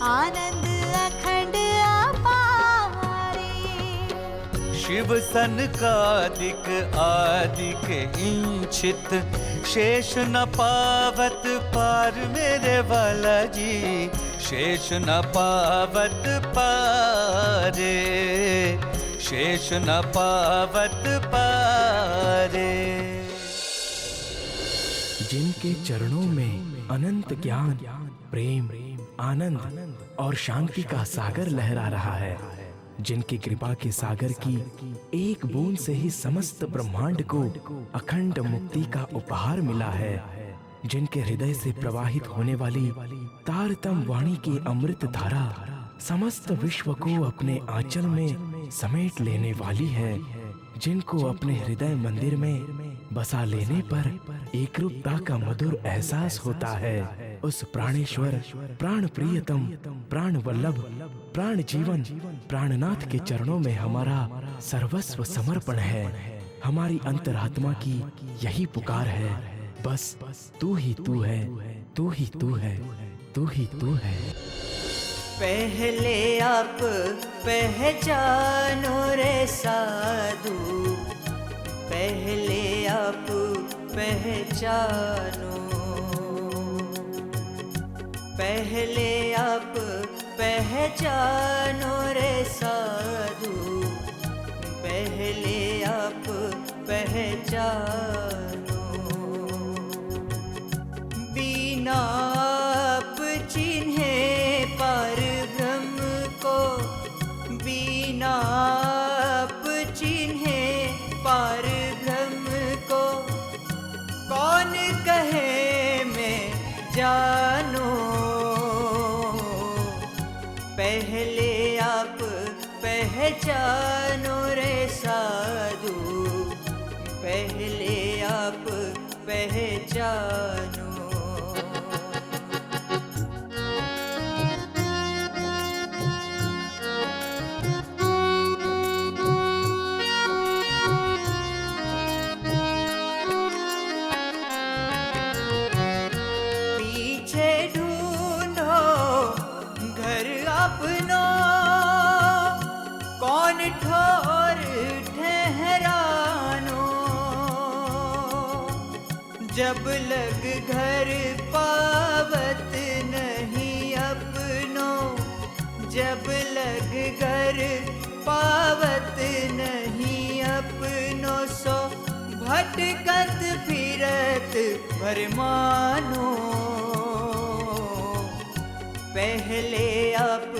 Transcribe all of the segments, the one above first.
आनंद अखंड अपारे। शिव सनकादिक आदिक इंचित, शेष न पावत पार मेरे वाला जी, शेष न पावत पारे, शेष न पावत पारे। जिनके चरणों में अनंत ज्ञान, प्रेम, आनंद और शांति का सागर लहरा रहा है, जिनकी कृपा के सागर की एक बूंद से ही समस्त ब्रह्मांड को अखंड मुक्ति का उपहार मिला है, जिनके हृदय से प्रवाहित होने वाली तारतम वाणी की अमृत धारा समस्त विश्व को अपने आंचल में समेट लेने वाली है, जिनको अपने हृदय मंदिर में बसा लेने पर एकरूपता का मधुर एहसास होता है, उस प्राणेश्वर, प्राण प्रियतम, प्राण वल्लभ, प्राण जीवन, प्राणनाथ के चरणों में हमारा सर्वस्व समर्पण है। हमारी अंतरात्मा की यही पुकार है, बस तू ही तू है, तू ही तू है, तू ही तू है। पहले आप पहचानो रे साधु, पहले आप पहचानो, पहले आप पहचानो रे साधु, पहले आप पहचानो। बिना आप चिन्हे पार ब्रह्म को, बिना आप चिन्हे पार ब्रह्म को, कौन कहे मैं जानो। पहले आप पहचानो रे साधु, पहले आप पहचानो। कौन ठोर ठहरानो, जब लग घर पावत नहीं अपनो, जब लग घर पावत नहीं अपनो, सो भटकत फिरत भरमानो। पहले आप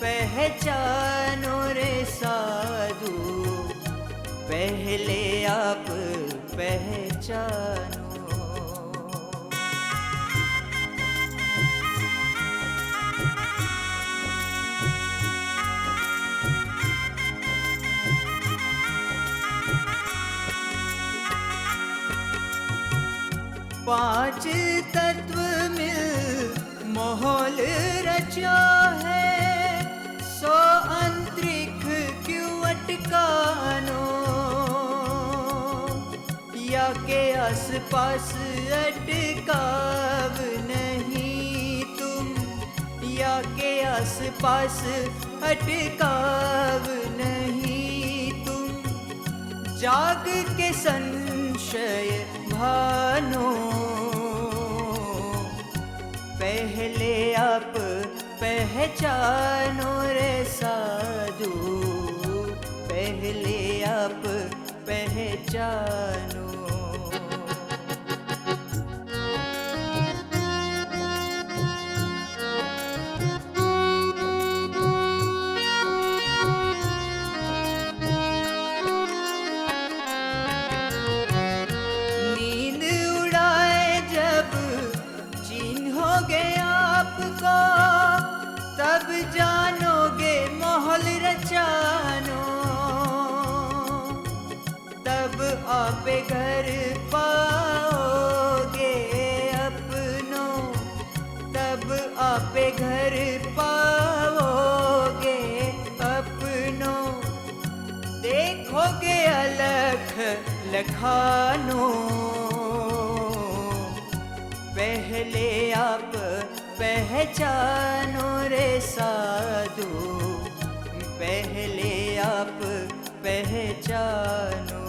पहचानो रे साधु, पहले आप पहचानो। पांच तत्व मिल माहौल रचा है, सो अंतरिक्ष क्यों अटकानो। या के आस पास अटकाव नहीं तुम, या के आस पास अटकाव नहीं तुम, जाग के संशय भानो। पहले आप पहचानो रे साधु, पहले आप पहचानो। नींद उड़ाए जब चिन्होगे आपको, तब जानोगे माहौल रचानो। तब आप घर पाओगे अपनो, तब आप घर पाओगे अपनो। देखोगे अलख लखानो। पहले आप पहचानो रे साधु, पहले आप पहचानो।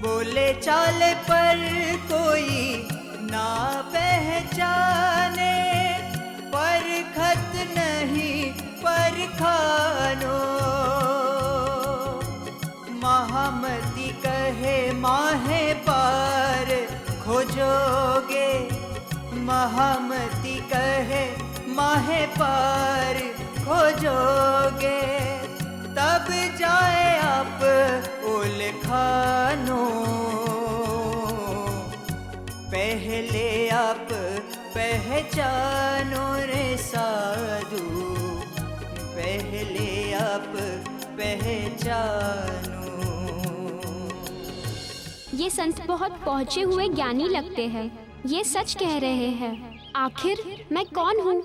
बोले चाल पर कोई ना पहचाने, पर खत नहीं परखानो। महामती कहे माहे पार खोजोगे, महामती कहे माहे पार खोजोगे, तब जाए आप उलखानो। पहले आप पहचानो रे साधु, पहले आप पहचानो। ये संत बहुत पहुँचे हुए ज्ञानी लगते हैं। ये सच कह रहे हैं। आखिर मैं कौन हूँ?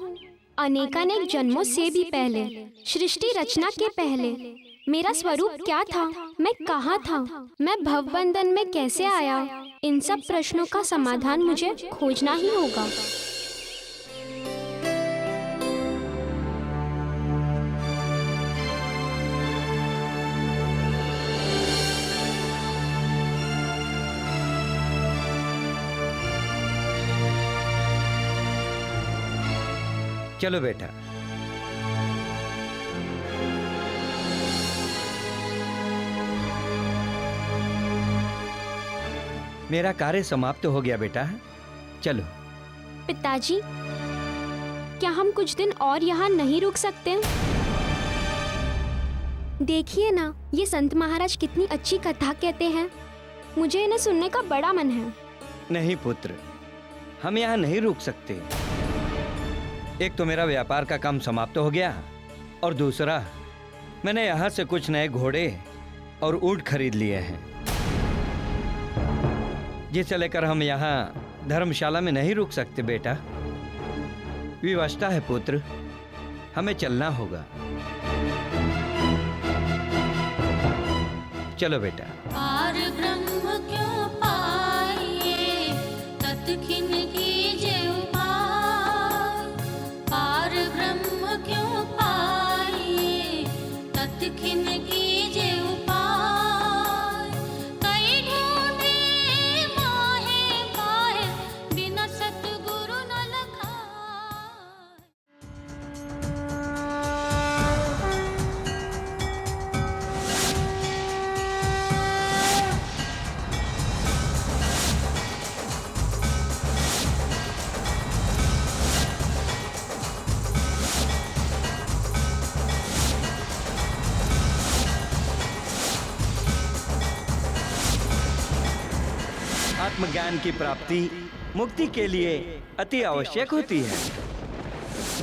अनेकानेक जन्मों से भी पहले, सृष्टि रचना के पहले मेरा स्वरूप क्या था? मैं कहाँ था? मैं भवबंधन में कैसे आया? इन सब प्रश्नों का समाधान मुझे खोजना ही होगा। चलो बेटा, मेरा कार्य समाप्त हो गया बेटा। चलो। पिताजी, क्या हम कुछ दिन और यहाँ नहीं रुक सकते? देखिए ना, ये संत महाराज कितनी अच्छी कथा कहते हैं। मुझे इन्हें सुनने का बड़ा मन है। नहीं पुत्र, हम यहाँ नहीं रुक सकते। एक तो मेरा व्यापार का काम समाप्त हो गया, और दूसरा मैंने यहाँ से कुछ नए घोड़े और ऊंट खरीद लिए हैं, जिसे लेकर हम यहाँ धर्मशाला में नहीं रुक सकते बेटा। विवशता है पुत्र, हमें चलना होगा। चलो बेटा। पार ब्रह्म क्यों पाइए, तत्खिन कीजे उपाय। पार ब्रह्म क्यों पाइए, तत्खिन कीजे उपाय। कई ढूंढे माहे माहे, बिना सतगुरु न लखाए। आत्मज्ञान की प्राप्ति मुक्ति के लिए अति आवश्यक होती है।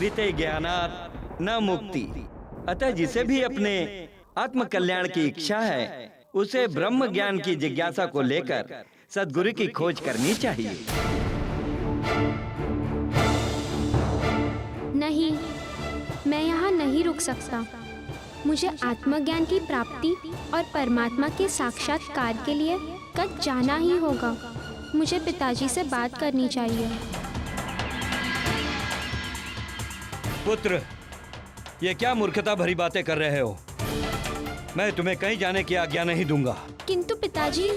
विते ज्ञानात् न मुक्ति। अतः जिसे भी अपने आत्म कल्याण की इच्छा है, उसे ब्रह्म ज्ञान की जिज्ञासा को लेकर सद्गुरु की खोज करनी चाहिए। नहीं, मैं यहाँ नहीं रुक सकता। मुझे आत्मज्ञान की प्राप्ति और परमात्मा के साक्षात्कार के लिए कल जाना ही होगा। मुझे पिताजी से बात करनी चाहिए। पुत्र, ये क्या मूर्खता भरी बातें कर रहे हो? मैं तुम्हें कहीं जाने की आज्ञा नहीं दूंगा। किंतु पिताजी,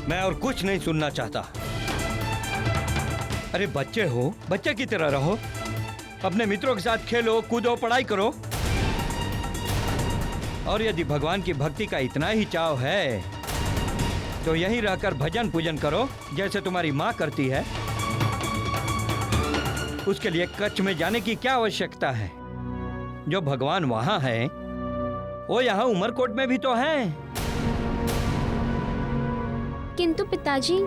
मैं और कुछ नहीं सुनना चाहता। अरे बच्चे हो, बच्चे की तरह रहो। अपने मित्रों के साथ खेलो, कूदो, पढ़ाई करो। और यदि भगवान की भक्ति का इतना ही चाव है तो यहीं रहकर भजन पूजन करो, जैसे तुम्हारी माँ करती है। उसके लिए कच्छ में जाने की क्या आवश्यकता है? जो भगवान वहां है, वो यहाँ उमरकोट में भी तो है। किंतु पिताजी,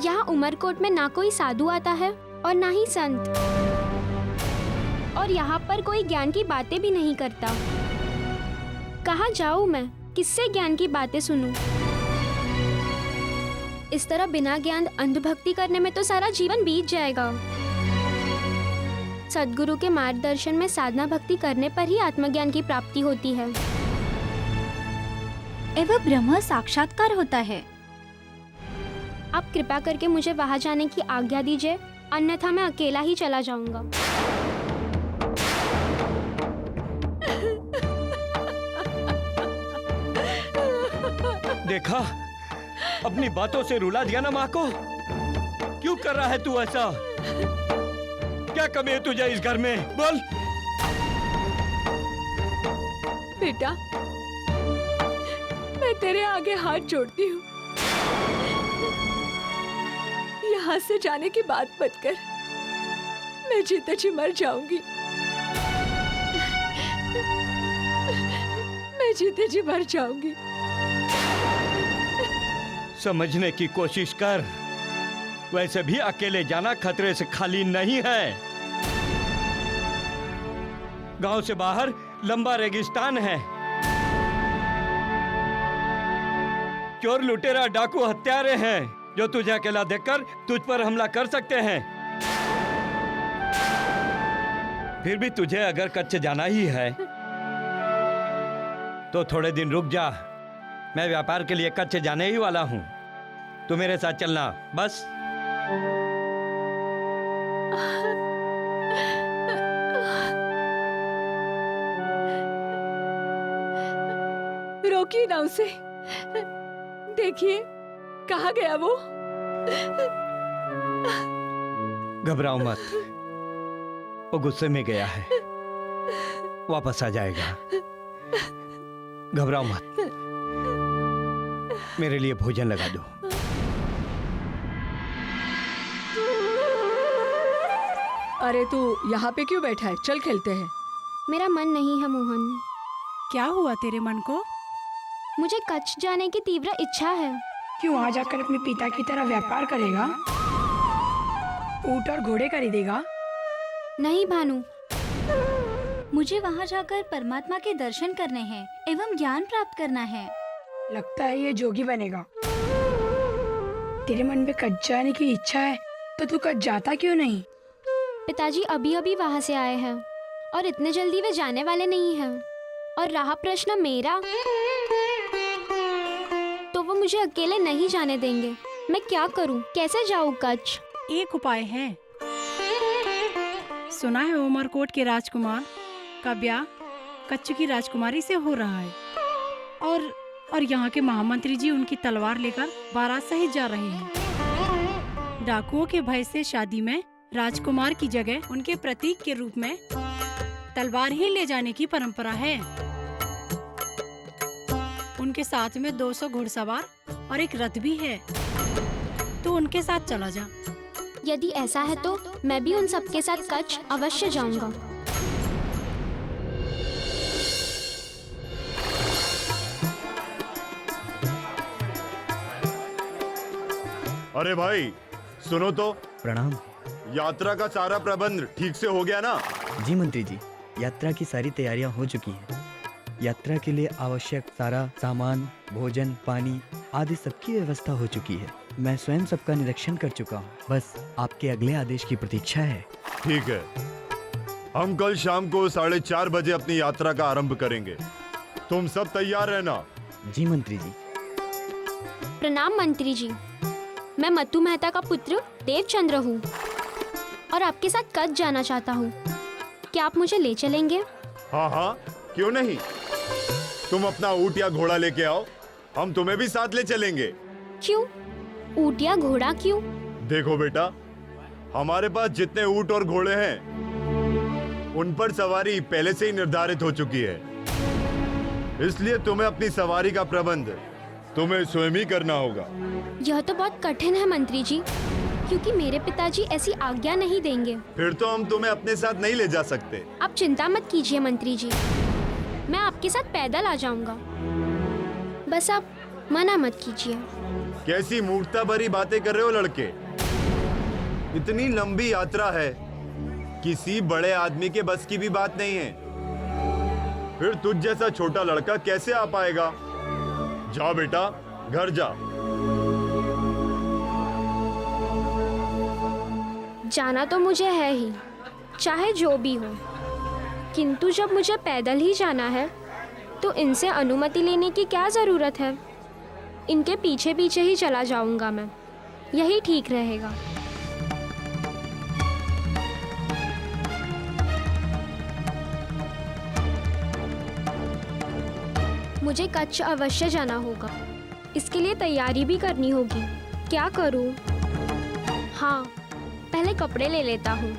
यहाँ उमरकोट में ना कोई साधु आता है और ना ही संत, और यहाँ पर कोई ज्ञान की बातें भी नहीं करता। कहाँ जाऊँ मैं? किससे ज्ञान की बातें सुनूं? इस तरह बिना ज्ञान अंधभक्ति करने में तो सारा जीवन बीत जाएगा। सद्गुरु के मार्गदर्शन में साधना भक्ति करने पर ही आत्मज्ञान की प्राप्ति होती है। एवं ब्रह्म साक्षात्कार होता है। आप कृपा करके मुझे वहां जाने की आज्ञा दीजिए, अन्यथा मैं अकेला ही चला जाऊंगा। देखा, अपनी बातों से रुला दिया ना माँ को। क्यों कर रहा है तू ऐसा? क्या कमी है तुझे इस घर में? बोल। बेटा, मैं तेरे आगे हाथ जोड़ती हूँ, यहाँ से जाने की बात मत कर। मैं जीते जी मर जाऊंगी। मैं जीते जी मर जाऊंगी। समझने की कोशिश कर। वैसे भी अकेले जाना खतरे से खाली नहीं है। गांव से बाहर लंबा रेगिस्तान है। चोर, लुटेरा, डाकू, हत्यारे हैं जो तुझे अकेला देखकर तुझ पर हमला कर सकते हैं। फिर भी तुझे अगर कच्छ जाना ही है तो थोड़े दिन रुक जा। मैं व्यापार के लिए कच्छ जाने ही वाला हूं। तू मेरे साथ चलना बस। रोकिए ना उसे। देखिए कहाँ गया वो। घबराओ मत, वो गुस्से में गया है, वापस आ जाएगा। घबराओ मत, मेरे लिए भोजन लगा दो। अरे तू यहाँ पे क्यों बैठा है? चल खेलते हैं। मेरा मन नहीं है मोहन। क्या हुआ तेरे मन को? मुझे कच्छ जाने की तीव्र इच्छा है। क्यों वहाँ जाकर अपने पिता की तरह व्यापार करेगा? ऊंट और घोड़े खरीदेगा? नहीं भानु, मुझे वहाँ जाकर परमात्मा के दर्शन करने हैं एवं ज्ञान प्राप्त करना है। लगता है ये जोगी बनेगा। तेरे मन में कच्छ जाने की इच्छा है तो तू कच्छ जाता क्यों नहीं? पिताजी अभी अभी वहाँ से आए हैं और इतने जल्दी वे जाने वाले नहीं हैं। और रहा प्रश्न मेरा, तो वो मुझे अकेले नहीं जाने देंगे। मैं क्या करूं? कैसे जाऊं कच्छ? एक उपाय है। सुना है उमरकोट के राजकुमार का ब्याह कच्छ की राजकुमारी से हो रहा है और यहाँ के महामंत्री जी उनकी तलवार लेकर बारात सहित जा रहे हैं। डाकुओं के भय से शादी में राजकुमार की जगह उनके प्रतीक के रूप में तलवार ही ले जाने की परंपरा है। उनके साथ में 200 घुड़सवार और एक रथ भी है, तो उनके साथ चला जा। यदि ऐसा है तो मैं भी उन सबके साथ कच्छ अवश्य जाऊंगा। अरे भाई सुनो तो। प्रणाम। यात्रा का सारा प्रबंध ठीक से हो गया ना? जी मंत्री जी, यात्रा की सारी तैयारियां हो चुकी हैं। यात्रा के लिए आवश्यक सारा सामान, भोजन, पानी आदि सबकी व्यवस्था हो चुकी है। मैं स्वयं सबका निरीक्षण कर चुका हूँ। बस आपके अगले आदेश की प्रतीक्षा है। ठीक है, हम कल शाम को 4:30 बजे अपनी यात्रा का आरंभ करेंगे। तुम सब तैयार रहना। जी मंत्री जी। प्रणाम मंत्री जी। मैं मत्तू मेहता का पुत्र देवचंद्र हूँ और आपके साथ कच्छ जाना चाहता हूँ। क्या आप मुझे ले चलेंगे? हाँ हाँ, क्यों नहीं। तुम अपना ऊंट या घोड़ा लेके आओ, हम तुम्हें भी साथ ले चलेंगे। क्यों? ऊंट या घोड़ा क्यों? देखो बेटा, हमारे पास जितने ऊंट और घोड़े हैं उन पर सवारी पहले से ही निर्धारित हो चुकी है। इसलिए तुम्हें अपनी सवारी का प्रबंध तुम्हें स्वयं ही करना होगा। यह तो बहुत कठिन है मंत्री जी, क्योंकि मेरे पिताजी ऐसी आज्ञा नहीं देंगे। फिर तो हम तुम्हें अपने साथ नहीं ले जा सकते। आप चिंता मत कीजिए मंत्री जी, मैं आपके साथ पैदल आ जाऊंगा। बस आप मना मत कीजिए। कैसी मूर्खता भरी बातें कर रहे हो लड़के। इतनी लंबी यात्रा है, किसी बड़े आदमी के बस की भी बात नहीं है। फिर तुझ जैसा छोटा लड़का कैसे आ पाएगा? जा बेटा, घर जा। जाना तो मुझे है ही, चाहे जो भी हो। किंतु जब मुझे पैदल ही जाना है तो इनसे अनुमति लेने की क्या ज़रूरत है। इनके पीछे पीछे ही चला जाऊंगा मैं, यही ठीक रहेगा। मुझे कच्छ अवश्य जाना होगा, इसके लिए तैयारी भी करनी होगी। क्या करूं? हाँ, पहले कपड़े ले लेता हूँ।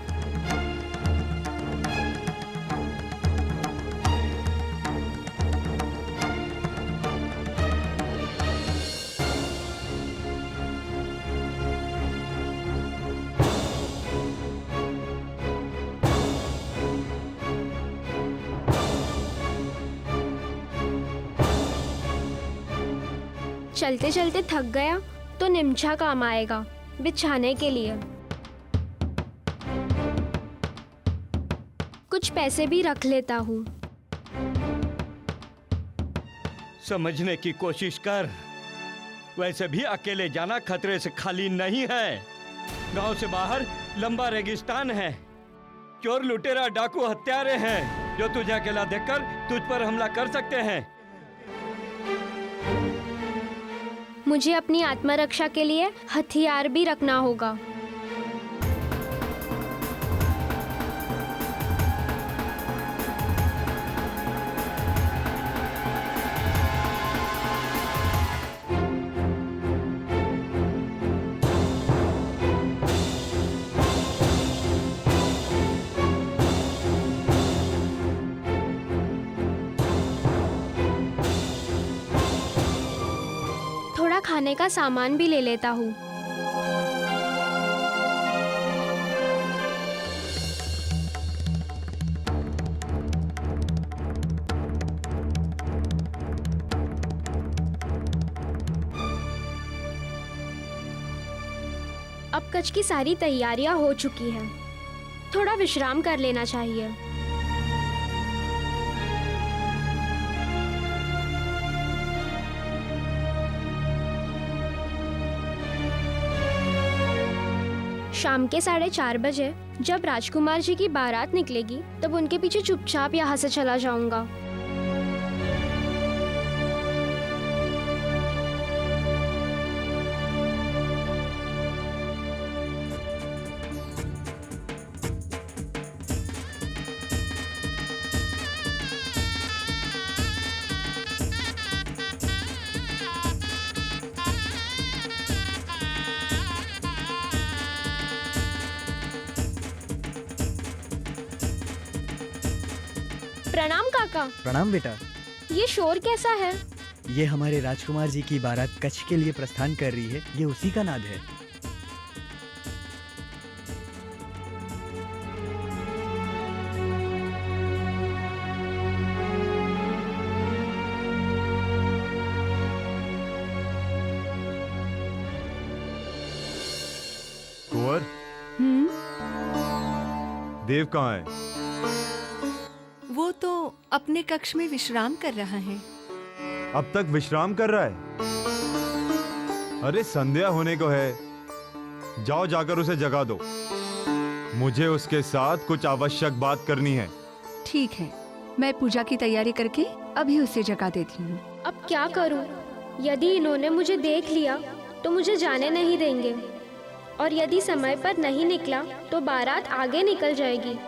चलते चलते थक गया तो निमछा काम आएगा बिछाने के लिए। कुछ पैसे भी रख लेता हूँ। समझने की कोशिश कर, वैसे भी अकेले जाना खतरे से खाली नहीं है। गांव से बाहर लंबा रेगिस्तान है, चोर लुटेरा डाकू हत्यारे हैं जो तुझे अकेला देखकर तुझ पर हमला कर सकते हैं। मुझे अपनी आत्मरक्षा के लिए हथियार भी रखना होगा। थोड़ा खाने का सामान भी ले लेता हूँ। अब कच्छ की सारी तैयारियां हो चुकी हैं, थोड़ा विश्राम कर लेना चाहिए। शाम के 4:30 बजे जब राजकुमार जी की बारात निकलेगी तब उनके पीछे चुपचाप यहाँ से चला जाऊंगा। प्रणाम काका। प्रणाम बेटा। ये शोर कैसा है? ये हमारे राजकुमार जी की बारात कच्छ के लिए प्रस्थान कर रही है, ये उसी का नाद है। कुंवर, देव कहाँ है? वो तो अपने कक्ष में विश्राम कर रहा है। अब तक विश्राम कर रहा है? अरे संध्या होने को है, जाओ जाकर उसे जगा दो। मुझे उसके साथ कुछ आवश्यक बात करनी है। ठीक है, मैं पूजा की तैयारी करके अभी उसे जगा देती हूँ। अब क्या करूँ? यदि इन्होंने मुझे देख लिया तो मुझे जाने नहीं देंगे, और यदि समय पर नहीं निकला तो बारात आगे निकल जाएगी।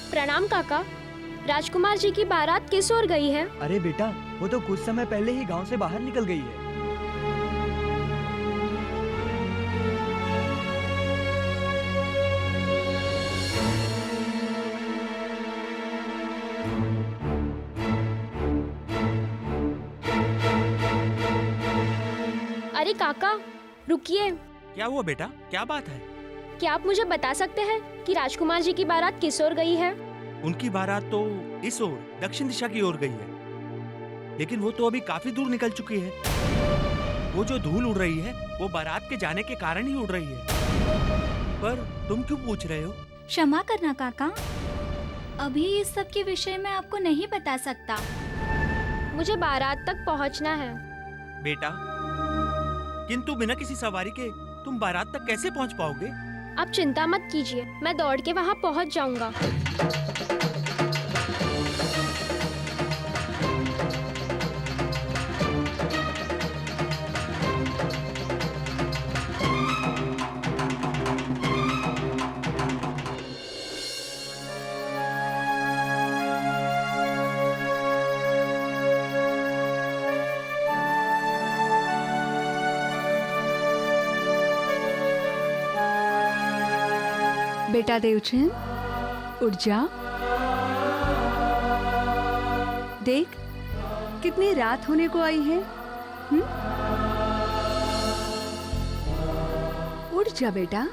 प्रणाम काका। राजकुमार जी की बारात किस ओर गई है? अरे बेटा, वो तो कुछ समय पहले ही गांव से बाहर निकल गई है। अरे काका रुकिए, क्या हुआ बेटा, क्या बात है? क्या आप मुझे बता सकते हैं कि राजकुमार जी की बारात किस ओर गई है? उनकी बारात तो इस ओर दक्षिण दिशा की ओर गई है, लेकिन वो तो अभी काफी दूर निकल चुकी है। वो जो धूल उड़ रही है वो बारात के जाने के कारण ही उड़ रही है। पर तुम क्यों पूछ रहे हो? क्षमा करना काका, अभी इस सब के विषय में आपको नहीं बता सकता। मुझे बारात तक पहुंचना है। बेटा, किंतु बिना किसी सवारी के तुम बारात तक कैसे पहुंच पाओगे? आप चिंता मत कीजिए, मैं दौड़ के वहां पहुंच जाऊंगा। बेटा देवचंद, उठ जा। देख कितनी रात होने को आई है। उठ जा बेटा।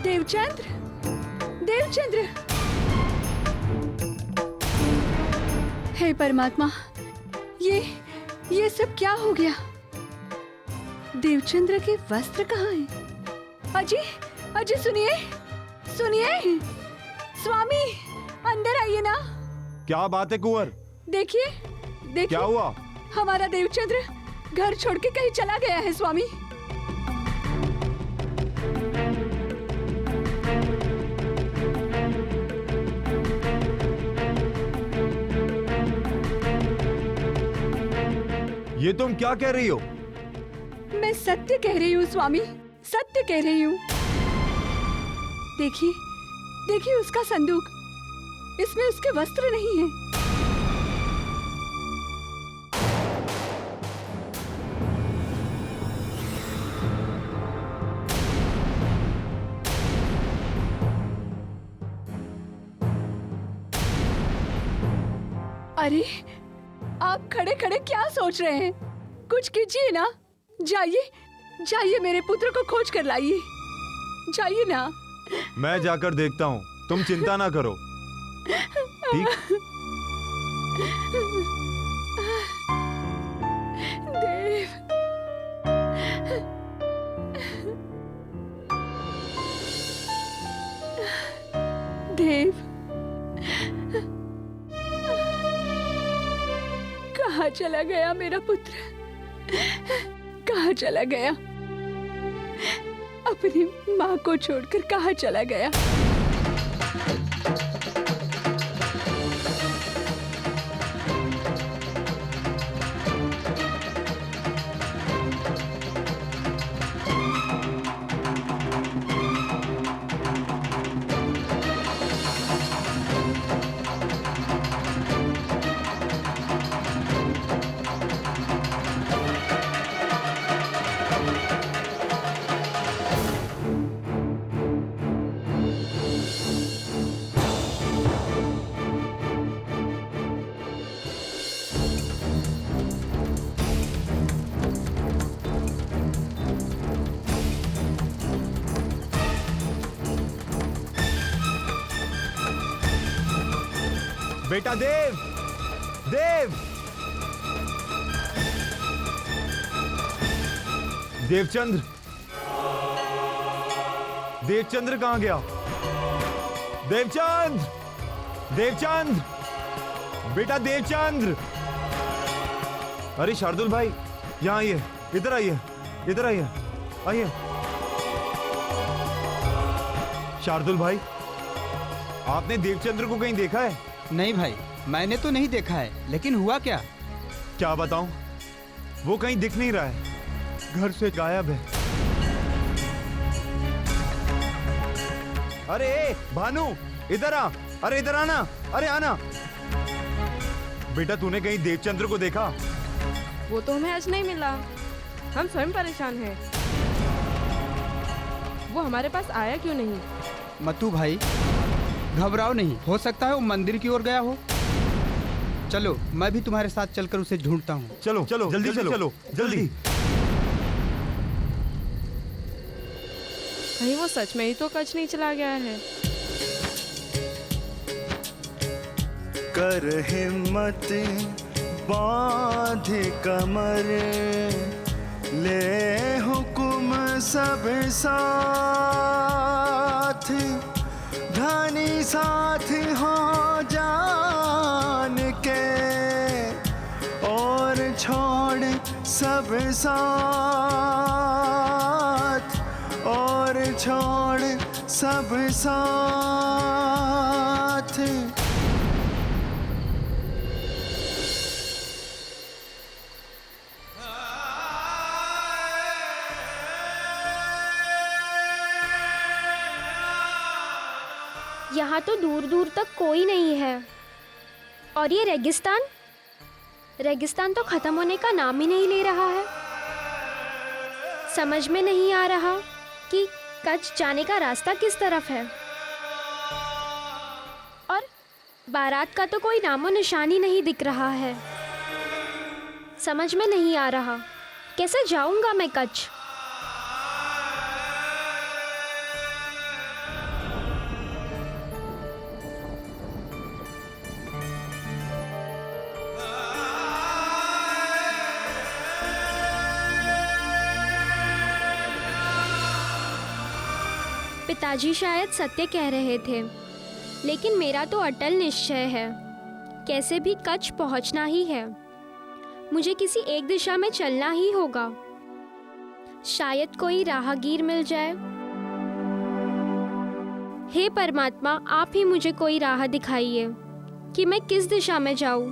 देवचंद्र, देवचंद्र, हे परमात्मा, ये सब क्या हो गया? देवचंद्र के वस्त्र कहाँ हैं? अजय, अजय सुनिए, सुनिए, स्वामी अंदर आइए ना। क्या बात है कुंवर? देखिए, देखिए क्या हुआ? हमारा देवचंद्र घर छोड़ के कहीं चला गया है स्वामी। ये तुम क्या कह रही हो? मैं सत्य कह रही हूँ स्वामी, सत्य कह रही हूँ। देखिए, देखिए उसका संदूक, इसमें उसके वस्त्र नहीं है। अरे आप खड़े खड़े क्या सोच रहे हैं? कुछ कीजिए ना। जाइए, जाइए मेरे पुत्र को खोज कर लाइए। जाइए ना। मैं जाकर देखता हूँ, तुम चिंता ना करो। ठीक? देव, देव, कहाँ चला गया मेरा पुत्र? कहाँ चला गया? अपनी माँ को छोड़कर कहाँ चला गया? बेटा देव, देव, देवचंद्र, देवचंद्र कहाँ गया? देवचंद्र, देवचंद्र, बेटा देवचंद्र। अरे शार्दुल भाई, यहाँ आइए, इधर आइए, इधर आइए, आइए। शार्दुल भाई, आपने देवचंद्र को कहीं देखा है? नहीं भाई, मैंने तो नहीं देखा है, लेकिन हुआ क्या? क्या बताऊं, वो कहीं दिख नहीं रहा है, घर से गायब है। अरे भानु, इधर आ, अरे इधर आना, अरे आना। बेटा तूने कहीं देवचंद्र को देखा? वो तो हमें आज नहीं मिला। हम स्वयं परेशान हैं। वो हमारे पास आया क्यों नहीं? मतू भाई घबराओ नहीं, हो सकता है वो मंदिर की ओर गया हो। चलो मैं भी तुम्हारे साथ चलकर उसे ढूंढता हूँ। चलो चलो जल्दी चलो जल्दी। कहीं वो सच में ही तो कच नहीं चला गया है। कर हिम्मत बांध कमर, ले हुकुम सब साथ, धनी साथ हो जान के, और छोड़ सब साथ, और छोड़ सब साथ। यहाँ तो दूर दूर तक कोई नहीं है। और ये रेगिस्तान तो खत्म होने का नाम ही नहीं ले रहा है। समझ में नहीं आ रहा कि कच्छ जाने का रास्ता किस तरफ है। और बारात का तो कोई नामो निशान ही नहीं दिख रहा है। समझ में नहीं आ रहा कैसे जाऊंगा मैं कच्छ। पिताजी शायद सत्य कह रहे थे, लेकिन मेरा तो अटल निश्चय है, कैसे भी कच्छ पहुंचना ही है। मुझे किसी एक दिशा में चलना ही होगा। शायद कोई राहगीर मिल जाए। हे परमात्मा, आप ही मुझे कोई राह दिखाइए कि मैं किस दिशा में जाऊं।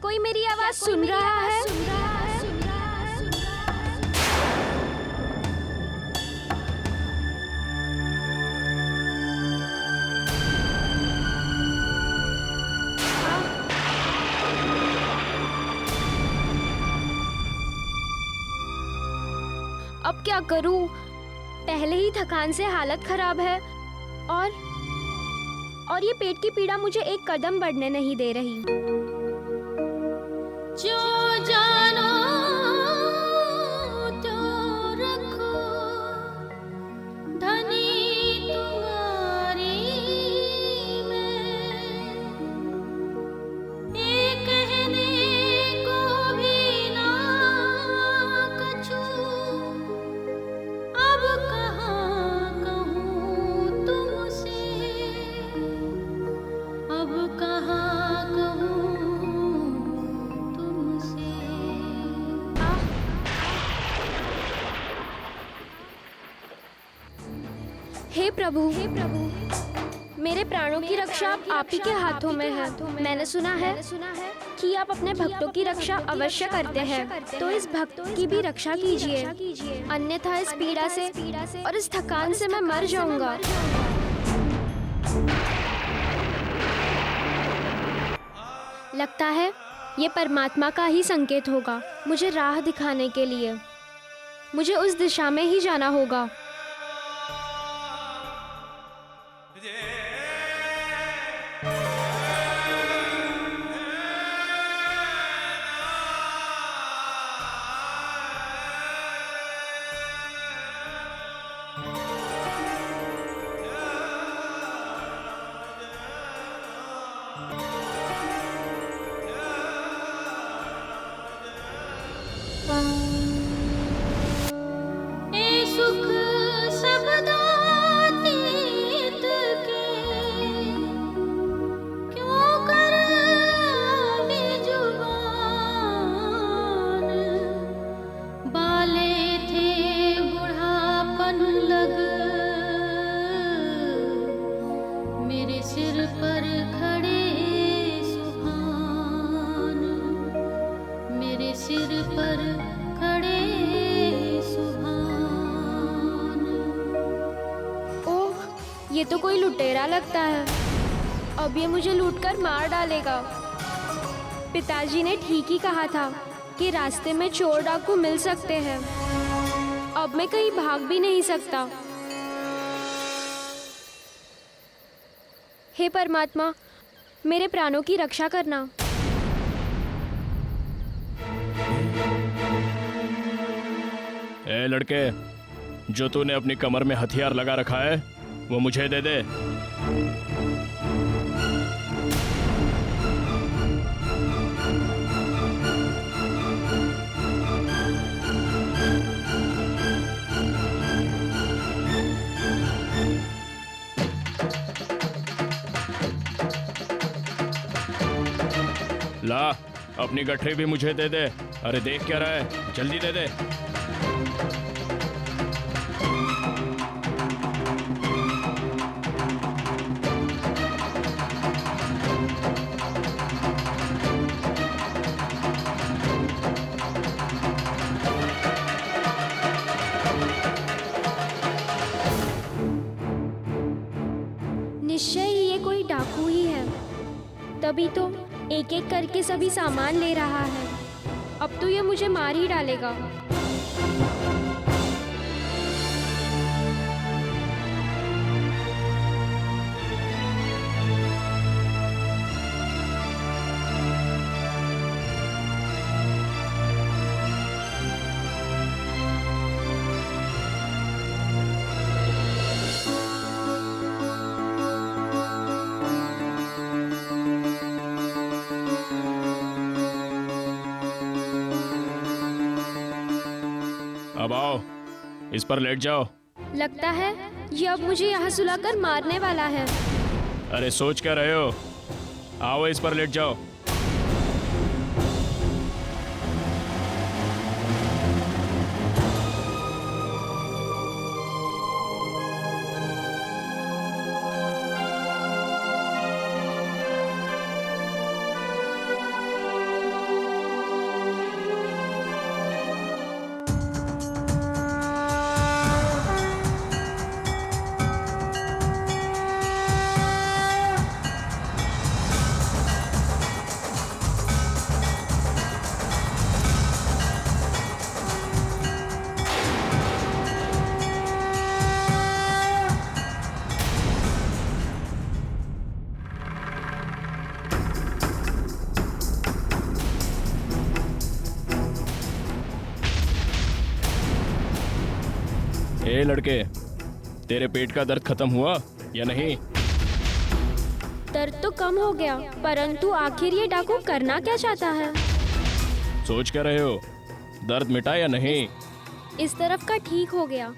कोई मेरी आवाज सुन रहा है? अब क्या करूं? पहले ही थकान से हालत खराब है और ये पेट की पीड़ा मुझे एक कदम बढ़ने नहीं दे रही। जो जानो तो रखो धनी तुम्हारी मैं, ये कहने को भी ना कछु, अब कहाँ कहूँ तुमसे, अब कहाँ कहूँ हे प्रभु, मेरे प्राणों की रक्षा आप ही के हाथों में है। मैंने सुना है कि आप अपने भक्तों की रक्षा अवश्य करते हैं, तो इस भक्त की भी रक्षा कीजिए, अन्यथा इस पीड़ा से और इस थकान से मैं मर जाऊंगा। लगता है ये परमात्मा का ही संकेत होगा मुझे राह दिखाने के लिए। मुझे उस दिशा में ही जाना होगा। ए सुख सब दातीत के क्यों कर बेजुबान बाले थे बुढ़ापन लग मेरे सिर पर खड़े सुभान मेरे सिर पर खड़े सुभान। ओह, ये तो कोई लुटेरा लगता है। अब ये मुझे लूटकर मार डालेगा। पिताजी ने ठीक ही कहा था कि रास्ते में चोर डाकू मिल सकते हैं। अब मैं कहीं भाग भी नहीं सकता। हे परमात्मा, मेरे प्राणों की रक्षा करना। ए लड़के, जो तूने अपनी कमर में हथियार लगा रखा है वो मुझे दे दे। ला, अपनी गठरी भी मुझे दे दे। अरे देख क्या रहा है, जल्दी दे दे। निश्चय ही ये कोई डाकू ही है, तभी तो एक एक करके सभी सामान ले रहा है। अब तो ये मुझे मार ही डालेगा। अब आओ, इस पर लेट जाओ। लगता है ये अब मुझे यहाँ सुलाकर मारने वाला है। अरे सोच क्या रहे हो? आओ, इस पर लेट जाओ। ए लड़के, तेरे पेट का दर्द खत्म हुआ या नहीं? दर्द तो कम हो गया, परंतु आखिर ये डाकू करना क्या चाहता है? सोच क्या रहे हो? दर्द मिटा या नहीं? इस तरफ का ठीक हो गया,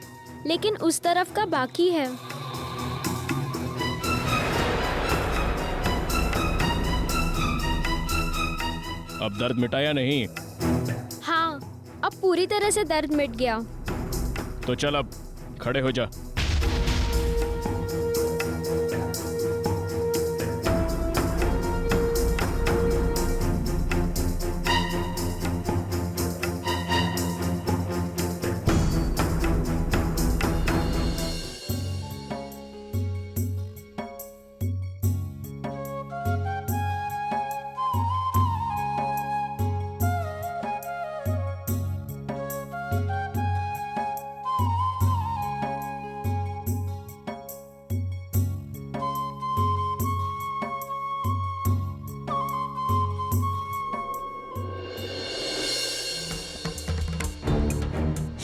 लेकिन उस तरफ का बाकी है। अब दर्द मिटा या नहीं? हाँ, अब पूरी तरह से दर्द मिट गया। तो चल, अब खड़े हो जा।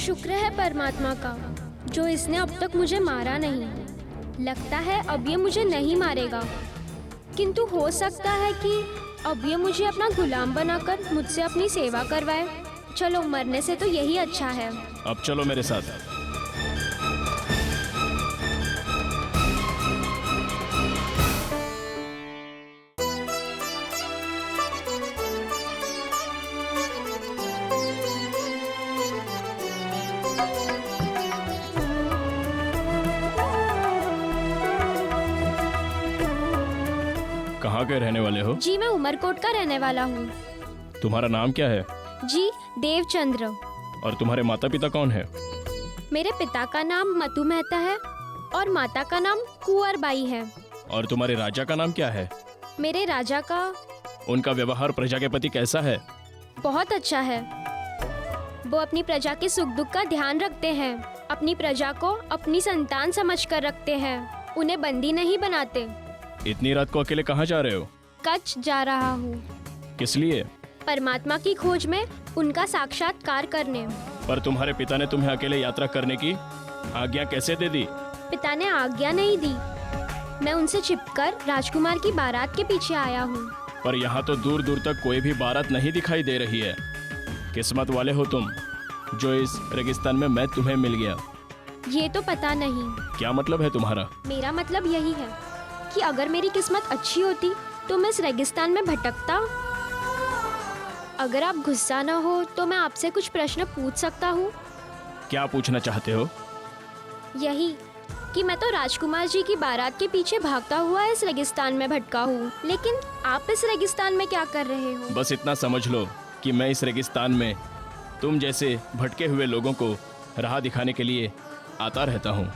शुक्र है परमात्मा का, जो इसने अब तक मुझे मारा नहीं। लगता है अब ये मुझे नहीं मारेगा, किंतु हो सकता है कि अब ये मुझे अपना गुलाम बनाकर मुझसे अपनी सेवा करवाए। चलो, मरने से तो यही अच्छा है। अब चलो मेरे साथ। कहाँ के रहने वाले हो? जी मैं उमरकोट का रहने वाला हूँ। तुम्हारा नाम क्या है? जी देवचंद्र। और तुम्हारे माता पिता कौन है? मेरे पिता का नाम मतु मेहता है और माता का नाम कुंवरबाई है। और तुम्हारे राजा का नाम क्या है? मेरे राजा का, उनका व्यवहार प्रजा के प्रति कैसा है? बहुत अच्छा है। वो अपनी प्रजा के सुख दुख का ध्यान रखते हैं, अपनी प्रजा को अपनी संतान समझकर रखते हैं, उन्हें बंदी नहीं बनाते। इतनी रात को अकेले कहाँ जा रहे हो? कच्छ जा रहा हूँ। किस लिए? परमात्मा की खोज में उनका साक्षात्कार करने। पर तुम्हारे पिता ने तुम्हें अकेले यात्रा करने की आज्ञा कैसे दे दी? पिता ने आज्ञा नहीं दी, मैं उनसे छिपकर राजकुमार की बारात के पीछे आया हूँ। पर यहाँ तो दूर दूर तक कोई भी बारात नहीं दिखाई दे रही है। किस्मत वाले हो तुम, जो इस रेगिस्तान में मैं तुम्हें मिल गया। ये तो पता नहीं। क्या मतलब है तुम्हारा? मेरा मतलब यही है कि अगर मेरी किस्मत अच्छी होती तो मैं इस रेगिस्तान में भटकता। अगर आप गुस्सा ना हो तो मैं आपसे कुछ प्रश्न पूछ सकता हूँ? क्या पूछना चाहते हो? यही कि मैं तो राजकुमार जी की बारात के पीछे भागता हुआ इस रेगिस्तान में भटका हूँ, लेकिन आप इस रेगिस्तान में क्या कर रहे हो? बस इतना समझ लो कि मैं इस रेगिस्तान में तुम जैसे भटके हुए लोगों को राह दिखाने के लिए आता रहता हूँ।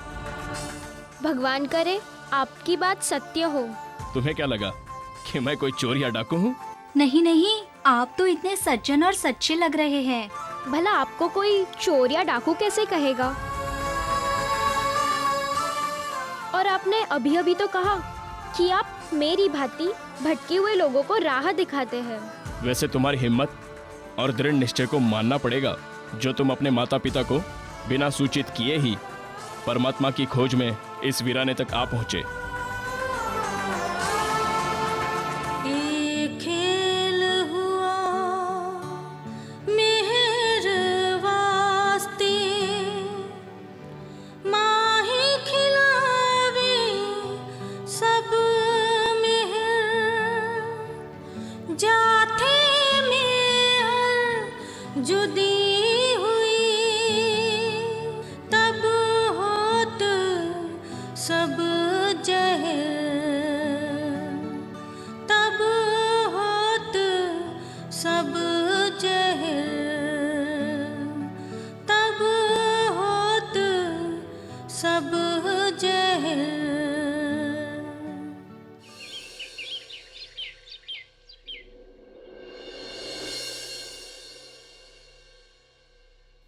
भगवान करे आपकी बात सत्य हो। तुम्हें क्या लगा कि मैं कोई चोर या डाकू हूँ? नहीं नहीं, आप तो इतने सज्जन और सच्चे लग रहे हैं। भला आपको कोई चोर या डाकू कैसे कहेगा? और आपने अभी अभी तो कहा कि आप मेरी भांति भटके हुए लोगों को राह दिखाते हैं। वैसे तुम्हारी हिम्मत और दृढ़ निश्चय को मानना पड़ेगा, जो तुम अपने माता पिता को बिना सूचित किए ही परमात्मा की खोज में इस वीराने तक आ पहुँचे।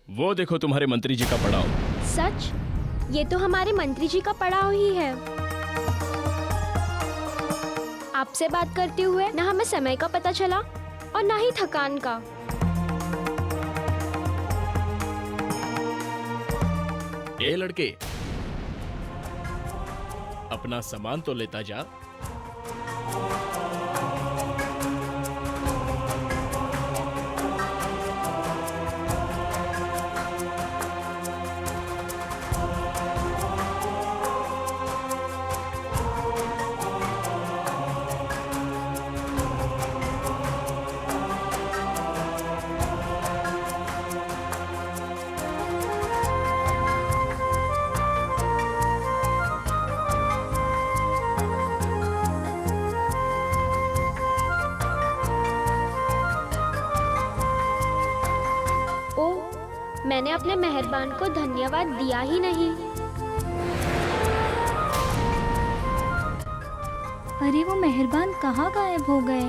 वो देखो तुम्हारे मंत्री जी का पड़ाव। सच? ये तो हमारे मंत्री जी का पड़ाव ही है। आपसे बात करते हुए ना हमें समय का पता चला और ना ही थकान का। ए लड़के, अपना सामान तो लेता जा। मैंने अपने मेहरबान को धन्यवाद दिया ही नहीं। अरे वो मेहरबान कहाँ गायब हो गए?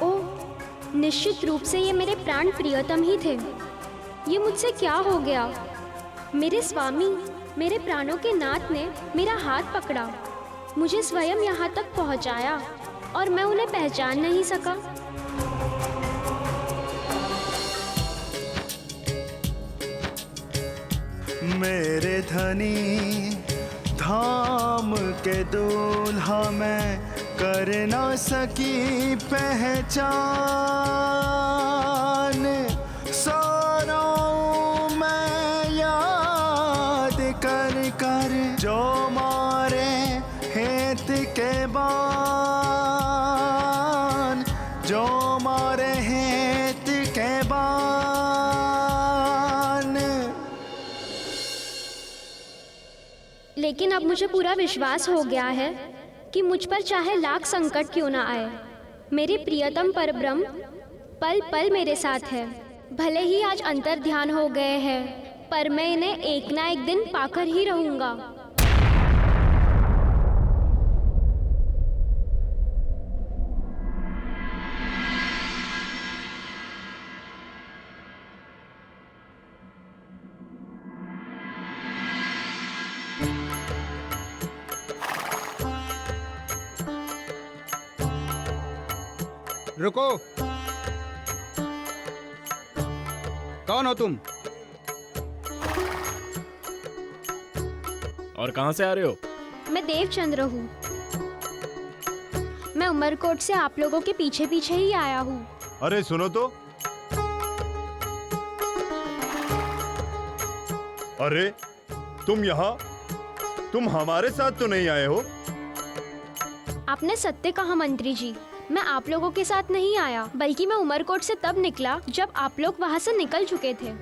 ओह, निश्चित रूप से ये मेरे प्राण प्रियतम ही थे। ये मुझसे क्या हो गया? मेरे स्वामी, मेरे प्राणों के नाथ ने मेरा हाथ पकड़ा, मुझे स्वयं यहाँ तक पहुँचाया और मैं उन्हें पहचान नहीं सका। मेरे धनी धाम के दूल्हा मैं कर ना सकी पहचान। सारा मैं याद कर कर जो मारे हेत के बान, जो मारे हेत के बान। लेकिन अब मुझे पूरा विश्वास हो गया है कि मुझ पर चाहे लाख संकट क्यों ना आए, मेरे प्रियतम परब्रह्म पल पल मेरे साथ है। भले ही आज अंतर ध्यान हो गए हैं, पर मैं इन्हें एक ना एक दिन पाकर ही रहूंगा। रुको, कौन हो तुम? और कहां से आ रहे हो? मैं देवचंद्र हूँ। मैं उमरकोट से आप लोगों के पीछे पीछे ही आया हूँ। अरे सुनो तो। अरे तुम यहाँ, तुम हमारे साथ तो नहीं आए हो? आपने सत्य कहा मंत्री जी, मैं आप लोगों के साथ नहीं आया, बल्कि मैं उमरकोट से तब निकला जब आप लोग वहाँ से निकल चुके थे।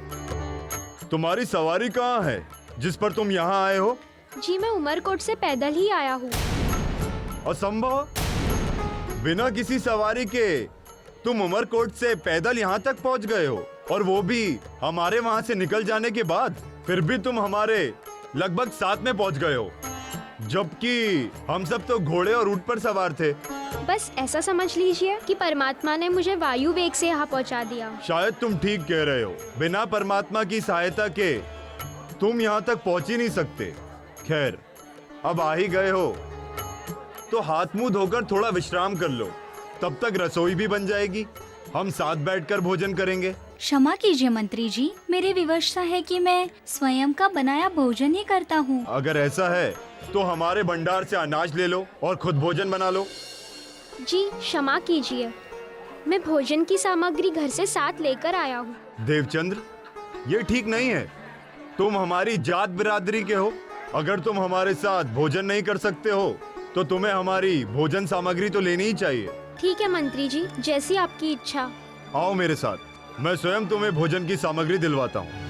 तुम्हारी सवारी कहाँ है जिस पर तुम यहाँ आए हो? जी मैं उमरकोट से पैदल ही आया हूँ। असंभव, बिना किसी सवारी के तुम उमरकोट से पैदल यहाँ तक पहुँच गए हो, और वो भी हमारे वहाँ से निकल जाने के बाद। फिर भी तुम हमारे लगभग साथ में पहुँच गए हो, जबकि हम सब तो घोड़े और ऊंट पर सवार थे। बस ऐसा समझ लीजिए कि परमात्मा ने मुझे वायु वेग से यहाँ पहुँचा दिया। शायद तुम ठीक कह रहे हो, बिना परमात्मा की सहायता के तुम यहाँ तक पहुँच ही नहीं सकते। खैर, अब आ ही गए हो तो हाथ मुंह धोकर थोड़ा विश्राम कर लो, तब तक रसोई भी बन जाएगी, हम साथ बैठकर भोजन करेंगे। क्षमा कीजिए मंत्री जी, मेरी विवशता है कि मैं स्वयं का बनाया भोजन ही करता हूँ। अगर ऐसा है तो हमारे भंडार से अनाज ले लो और खुद भोजन बना लो। जी क्षमा कीजिए, मैं भोजन की सामग्री घर से साथ लेकर आया हूँ। देवचंद्र, ये ठीक नहीं है। तुम हमारी जात बिरादरी के हो, अगर तुम हमारे साथ भोजन नहीं कर सकते हो तो तुम्हें हमारी भोजन सामग्री तो लेनी ही चाहिए। ठीक है मंत्री जी, जैसी आपकी इच्छा। आओ मेरे साथ, मैं स्वयं तुम्हें भोजन की सामग्री दिलवाता हूँ।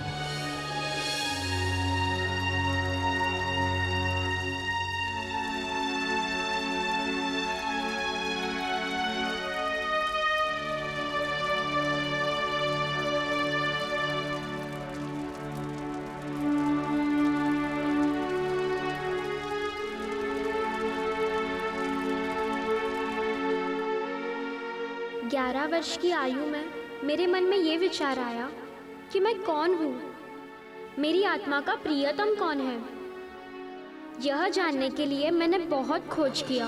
ग्यारह वर्ष की आयु में मेरे मन में ये विचार आया कि मैं कौन हूँ, मेरी आत्मा का प्रियतम कौन है। यह जानने के लिए मैंने बहुत खोज किया,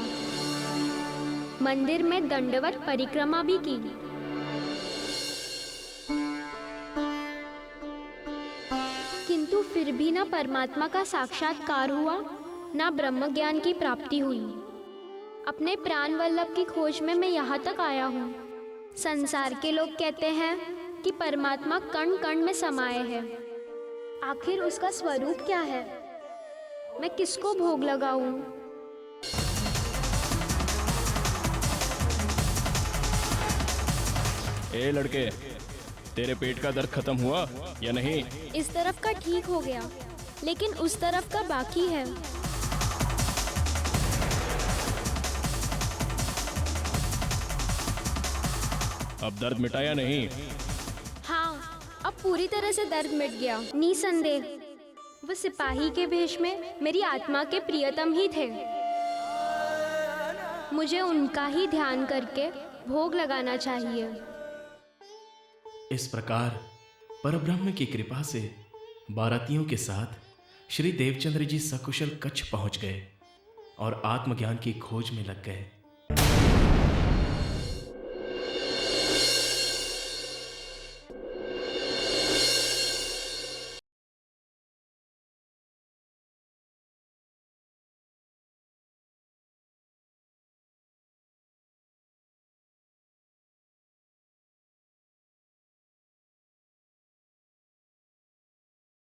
मंदिर में दंडवत परिक्रमा भी की, किंतु फिर भी ना परमात्मा का साक्षात्कार हुआ, ना ब्रह्म ज्ञान की प्राप्ति हुई। अपने प्राण वल्लभ की खोज में मैं यहाँ तक आया हूँ। संसार के लोग कहते हैं कि परमात्मा कण कण में समाये है, आखिर उसका स्वरूप क्या है? मैं किसको भोग लगाऊं? ए लड़के, तेरे पेट का दर्द खत्म हुआ या नहीं? इस तरफ का ठीक हो गया, लेकिन उस तरफ का बाकी है। अब दर्द मिटाया नहीं? हाँ, अब पूरी तरह से दर्द मिट गया। निसंदेह वो सिपाही के वेश में मेरी आत्मा के प्रियतम ही थे। मुझे उनका ही ध्यान करके भोग लगाना चाहिए। इस प्रकार परब्रह्म की कृपा से बारातियों के साथ श्री देवचंद्र जी सकुशल कच्छ पहुंच गए और आत्मज्ञान की खोज में लग गए।